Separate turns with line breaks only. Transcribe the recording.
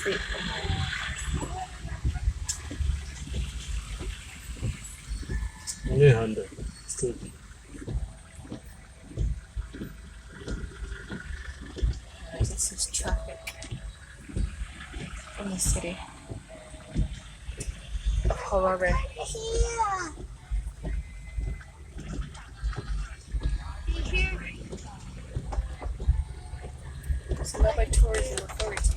asleep.
Only 100. Still.
This is traffic in the city of Harare. Zimbabwe Tourism Authority.